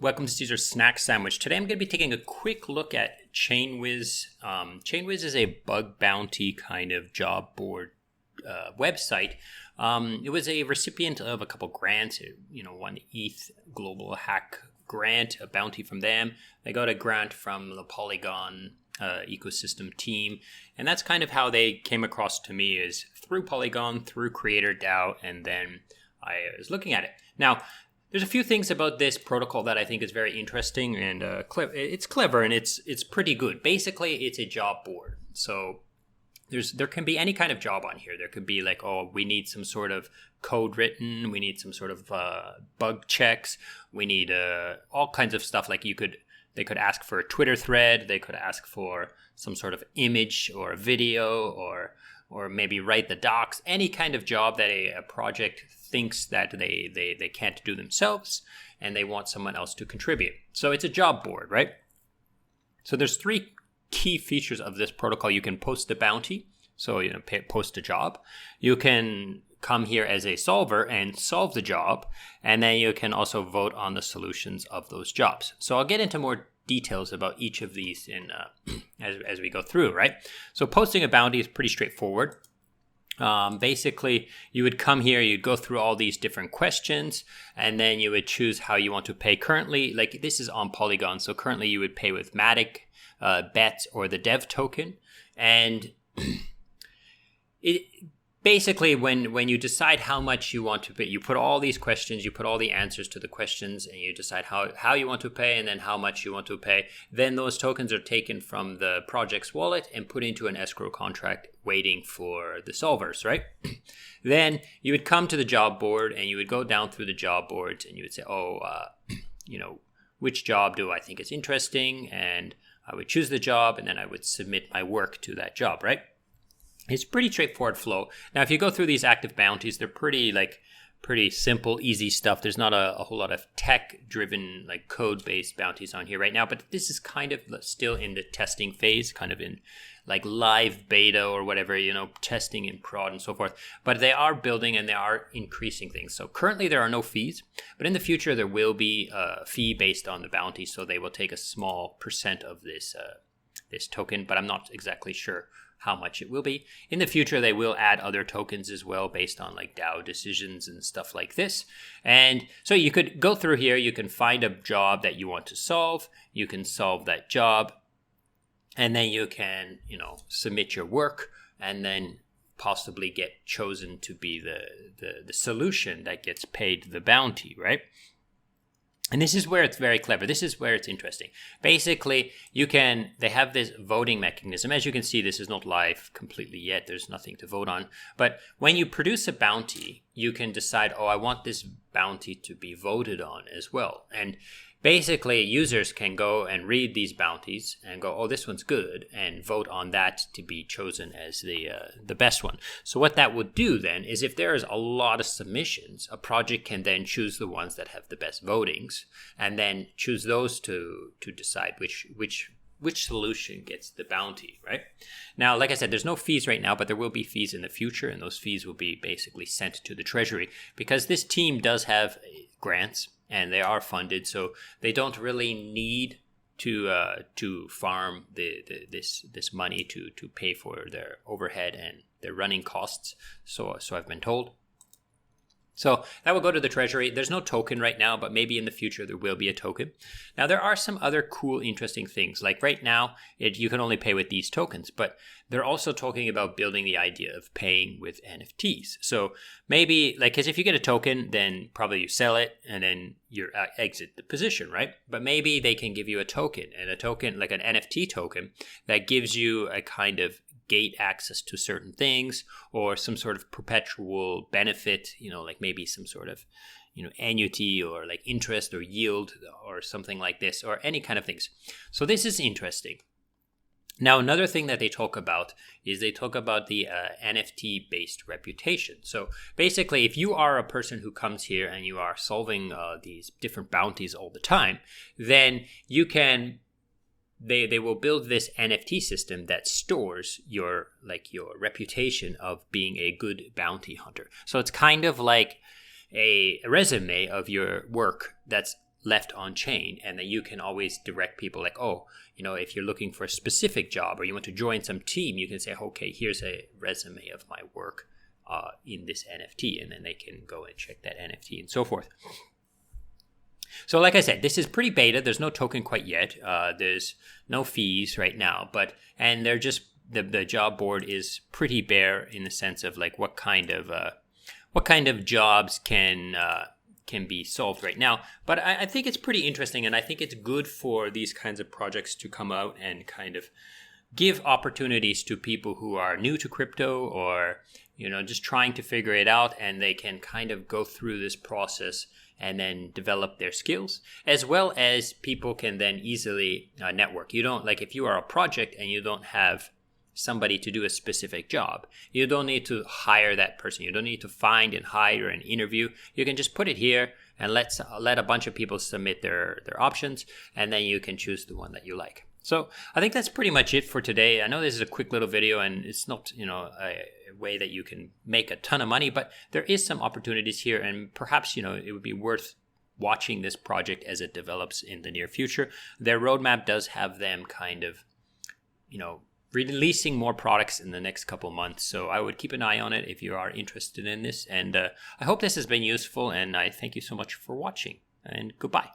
Welcome to Caesar's Snack Sandwich. Today I'm going to be taking a quick look at ChainWhiz. ChainWhiz is a bug bounty kind of job board website. It was a recipient of a couple grants, one ETH Global Hack grant, a bounty from them. They got a grant from the Polygon ecosystem team. And that's kind of how they came across to me, is through Polygon, through Creator DAO, and then I was looking at it. Now, there's a few things about this protocol that I think is very interesting and it's clever and it's pretty good. Basically, it's a job board. So there can be any kind of job on here. There could be like, we need some sort of code written. We need some sort of bug checks. We need all kinds of stuff. Like they could ask for a Twitter thread. They could ask for some sort of image or a video or maybe write the docs. Any kind of job that a project thinks that they can't do themselves and they want someone else to contribute. So it's a job board, right? So there's three key features of this protocol. You can post a bounty, so post a job. You can come here as a solver and solve the job, and then you can also vote on the solutions of those jobs. So I'll get into more details about each of these in as we go through, right? So posting a bounty is pretty straightforward. Basically, you would come here, you'd go through all these different questions, and then you would choose how you want to pay. Currently, like this is on Polygon, so currently you would pay with Matic, BET, or the Dev token. And it basically, when you decide how much you want to pay, you put all these questions, you put all the answers to the questions, and you decide how you want to pay and then how much you want to pay. Then those tokens are taken from the project's wallet and put into an escrow contract waiting for the solvers, right? Then you would come to the job board and you would go down through the job boards and you would say, which job do I think is interesting? And I would choose the job and then I would submit my work to that job, right? It's pretty straightforward flow. Now, if you go through these active bounties, they're pretty simple, easy stuff. There's not a whole lot of tech-driven, like code-based bounties on here right now, but this is kind of still in the testing phase, kind of in like live beta or whatever, testing in prod and so forth. But they are building and they are increasing things. So currently there are no fees, but in the future there will be a fee based on the bounty. So they will take a small percent of this token, but I'm not exactly sure how much it will be. In the future, they will add other tokens as well based on like DAO decisions and stuff like this. And so you could go through here, you can find a job that you want to solve, you can solve that job, and then you can, submit your work and then possibly get chosen to be the solution that gets paid the bounty, right? And this is where it's very clever. This is where it's interesting. Basically, they have this voting mechanism. As you can see, this is not live completely yet. There's nothing to vote on. But when you produce a bounty, you can decide, I want this bounty to be voted on as well. And basically, users can go and read these bounties and go, this one's good, and vote on that to be chosen as the best one. So what that would do then is if there is a lot of submissions, a project can then choose the ones that have the best votings and then choose those to decide which solution gets the bounty, right? Now, like I said, there's no fees right now, but there will be fees in the future, and those fees will be basically sent to the treasury because this team does have grants and they are funded, so they don't really need to farm this money to pay for their overhead and their running costs. So I've been told. So that will go to the treasury. There's no token right now, but maybe in the future there will be a token. Now, there are some other cool, interesting things. Like right now, you can only pay with these tokens, but they're also talking about building the idea of paying with NFTs. So maybe, because if you get a token, then probably you sell it and then you exit the position, right? But maybe they can give you a token, and a token, like an NFT token, that gives you a kind of gate access to certain things or some sort of perpetual benefit, like maybe some sort of, annuity or like interest or yield or something like this, or any kind of things. So this is interesting. Now, another thing that they talk about is they talk about the NFT-based reputation. So basically, if you are a person who comes here and you are solving these different bounties all the time, then you can they will build this NFT system that stores your reputation of being a good bounty hunter. So it's kind of like a resume of your work that's left on chain, and then you can always direct people like, oh, if you're looking for a specific job or you want to join some team, you can say, okay, here's a resume of my work in this NFT, and then they can go and check that NFT and so forth. So like I said, this is pretty beta. There's no token quite yet. There's no fees right now, and they're just the job board is pretty bare in the sense of like what kind of jobs can be solved right now. But I think it's pretty interesting, and I think it's good for these kinds of projects to come out and kind of give opportunities to people who are new to crypto or just trying to figure it out, and they can kind of go through this process and then develop their skills, as well as people can then easily network. You don't, like, if you are a project and you don't have somebody to do a specific job, you don't need to hire that person. You don't need to find and hire and interview. You can just put it here and let a bunch of people submit their options, and then you can choose the one that you like. So I think that's pretty much it for today. I know this is a quick little video, and it's not a way that you can make a ton of money, but there is some opportunities here, and perhaps it would be worth watching this project as it develops in the near future. Their roadmap does have them kind of releasing more products in the next couple months, so I would keep an eye on it if you are interested in this. And I hope this has been useful, and I thank you so much for watching, and goodbye.